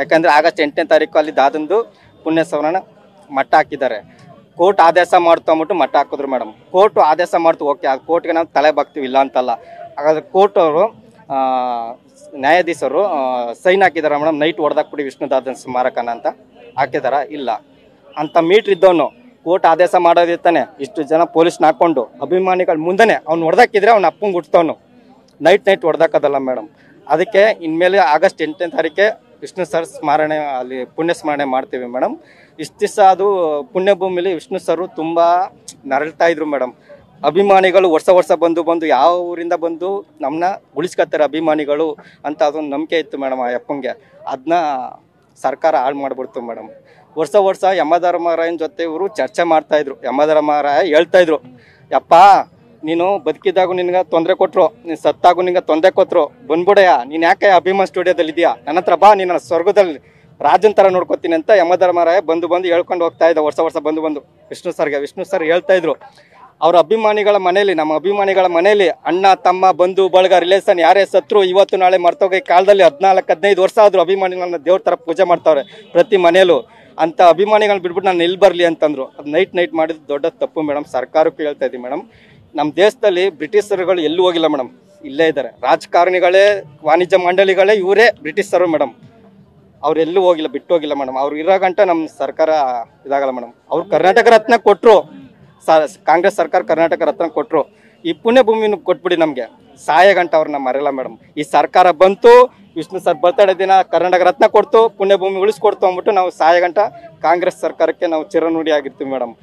ಯಾಕಂದರೆ ಆಗಸ್ಟ್ 8ನೇ ತಾರೀಕು ಅಲ್ಲಿ ದಾದಂದು ಪುಣ್ಯ ಸ್ಮರಣ ಮಟ್ಟ ಹಾಕಿದ್ದಾರೆ. ಕೋರ್ಟ್ ಆದೇಶ ಮಾಡ್ತು ಅಂದ್ಬಿಟ್ಟು ಮಟ್ಟ ಹಾಕಿದ್ರು ಮೇಡಮ್. ಕೋರ್ಟ್ ಆದೇಶ ಮಾಡ್ತು, ಓಕೆ, ಆ ಕೋರ್ಟ್ಗೆ ನಾವು ತಲೆ ಬಾಗ್ತೀವಿ, ಇಲ್ಲ ಅಂತಲ್ಲ. ಹಾಗಾದ್ರೆ ಕೋರ್ಟ್ ಅವರು ನ್ಯಾಯಾಧೀಶರು ಸೈನ್ ಹಾಕಿದಾರ ಮೇಡಮ್, ನೈಟ್ ಹೊಡೆದಾಕ್ಬಿಡಿ ವಿಷ್ಣುದಾದನ್ ಸ್ಮಾರಕನ ಅಂತ ಹಾಕಿದಾರ? ಇಲ್ಲ. ಅಂಥ ಮೀಟ್ರ್ ಇದ್ದವನು ಕೋರ್ಟ್ ಆದೇಶ ಮಾಡೋದಿರ್ತಾನೆ, ಇಷ್ಟು ಜನ ಪೊಲೀಸ್ನ ಹಾಕ್ಕೊಂಡು ಅಭಿಮಾನಿಗಳ ಮುಂದೆನೆ ಅವ್ನು ಹೊಡೆದಾಕಿದ್ರೆ ಅವ್ನ ಅಪ್ಪಂಗೆ ಹುಡ್ತವನು. Night ಹೊಡೆದಾಕೋದಲ್ಲ madam. ಅದಕ್ಕೆ ಇನ್ಮೇಲೆ ಆಗಸ್ಟ್ 8ನೇ ತಾರೀಕೆ ವಿಷ್ಣು ಸರ್ ಸ್ಮರಣೆ, ಅಲ್ಲಿ ಪುಣ್ಯ ಸ್ಮರಣೆ ಮಾಡ್ತೀವಿ ಮೇಡಮ್. ಇಷ್ಟು ದಿವಸ ಅದು ಪುಣ್ಯಭೂಮಿಲಿ ವಿಷ್ಣು ಸರ್ ತುಂಬ ನರಳ್ತಾ ಇದ್ರು ಮೇಡಮ್. ಅಭಿಮಾನಿಗಳು ವರ್ಷ ಬಂದು ಯಾವ ಊರಿಂದ ಬಂದು ನಮ್ಮನ್ನ ಉಳಿಸ್ಕೊತಾರೆ ಅಭಿಮಾನಿಗಳು ಅಂತ ಅದೊಂದು ನಂಬಿಕೆ ಇತ್ತು ಮೇಡಮ್ ಆ ಅಪ್ಪಂಗೆ. ಅದನ್ನ ಸರ್ಕಾರ ಹಾಳು ಮಾಡಿಬಿಡ್ತು ಮೇಡಮ್. ವರ್ಷ ಯಮಧರ್ಮರಾಯನ ಜೊತೆ ಇವರು ಚರ್ಚೆ ಮಾಡ್ತಾಯಿದ್ರು. ಯಮಧರ್ಮರಾಯ ಹೇಳ್ತಾಯಿದ್ರು, ಯಪ್ಪ ನೀನು ಬದುಕಿದಾಗೂ ನಿನ್ಗೆ ತೊಂದರೆ ಕೊಟ್ಟರು, ನೀನು ಸತ್ತಾಗೂ ನಿನ್ಗೆ ತೊಂದರೆ ಕೊಟ್ಟರು, ಬಂದ್ಬಿಡಯ್ಯ, ನೀನು ಯಾಕೆ ಅಭಿಮಾನ್ ಸ್ಟುಡಿಯೋದಲ್ಲಿ ಇದೆಯಾ, ನನ್ನ ಹತ್ರ ಬಾ, ನೀನು ಸ್ವರ್ಗದಲ್ಲಿ ರಾಜನ್ ಥರ ನೋಡ್ಕೊತೀನಿ ಅಂತ ಯಮಧರ್ಮರಾಯ ಬಂದು ಹೇಳ್ಕೊಂಡು ಹೋಗ್ತಾ ಇದ್ದ. ವರ್ಷ ಬಂದು ವಿಷ್ಣು ಸರ್ ಹೇಳ್ತಾಯಿದ್ರು, ಅವ್ರ ಅಭಿಮಾನಿಗಳ ಮನೇಲಿ, ನಮ್ಮ ಅಭಿಮಾನಿಗಳ ಮನೇಲಿ ಅಣ್ಣ ತಮ್ಮ ಬಂಧು ಬಳಗ ರಿಲೇಷನ್ ಯಾರೇ ಸತ್ರು ಇವತ್ತು ನಾಳೆ ಮರ್ತೋಗಿ ಕಾಲದಲ್ಲಿ 14-15 ವರ್ಷ ಆದರೂ ಅಭಿಮಾನಿಗಳನ್ನ ದೇವ್ರ ಥರ ಪೂಜೆ ಮಾಡ್ತಾವ್ರೆ ಪ್ರತಿ ಮನೆಯಲ್ಲೂ. ಅಂಥ ಅಭಿಮಾನಿಗಳನ್ನ ಬಿಟ್ಬಿಟ್ಟು ನಾನು ಎಲ್ಲಿ ಬರಲಿ ಅಂತಂದರು. ಅದು ನೈಟ್ ಮಾಡಿದ್ದು ದೊಡ್ಡ ತಪ್ಪು ಮೇಡಮ್. ಸರ್ಕಾರಕ್ಕೂ ಹೇಳ್ತಾ ಇದ್ದೀವಿ ಮೇಡಮ್, ನಮ್ಮ ದೇಶದಲ್ಲಿ ಬ್ರಿಟಿಷರುಗಳು ಎಲ್ಲೂ ಹೋಗಿಲ್ಲ ಮೇಡಮ್, ಇಲ್ಲೇ ಇದ್ದಾರೆ. ರಾಜಕಾರಣಿಗಳೇ, ವಾಣಿಜ್ಯ ಮಂಡಳಿಗಳೇ ಇವರೇ ಬ್ರಿಟಿಷರು ಮೇಡಮ್. ಅವ್ರು ಎಲ್ಲೂ ಹೋಗಿಲ್ಲ, ಬಿಟ್ಟು ಹೋಗಿಲ್ಲ ಮೇಡಮ್. ಅವ್ರು ಇರೋ ಗಂಟ ನಮ್ಮ ಸರ್ಕಾರ ಇದಾಗಲ್ಲ ಮೇಡಮ್. ಅವ್ರು ಕರ್ನಾಟಕ ರತ್ನ ಕೊಟ್ಟರು, ಕಾಂಗ್ರೆಸ್ ಸರ್ಕಾರ ಕರ್ನಾಟಕ ರತ್ನ ಕೊಟ್ಟರು. ಈ ಪುಣ್ಯಭೂಮಿನ ಕೊಟ್ಬಿಡಿ ನಮಗೆ, ಸಾಯ ಗಂಟ ಅವ್ರನ್ನ ಮರೆಯಲ್ಲ ಮೇಡಮ್. ಈ ಸರ್ಕಾರ ಬಂತು, ವಿಷ್ಣು ಸರ್ ಬರ್ತಡೇ ದಿನ ಕರ್ನಾಟಕ ರತ್ನ ಕೊಡ್ತು, ಪುಣ್ಯಭೂಮಿ ಉಳಿಸ್ಕೊಡ್ತು ಅಂದ್ಬಿಟ್ಟು ನಾವು ಸಾಯ ಗಂಟ ಕಾಂಗ್ರೆಸ್ ಸರ್ಕಾರಕ್ಕೆ ನಾವು ಚಿರನುಡಿ ಆಗಿರ್ತೀವಿ ಮೇಡಮ್.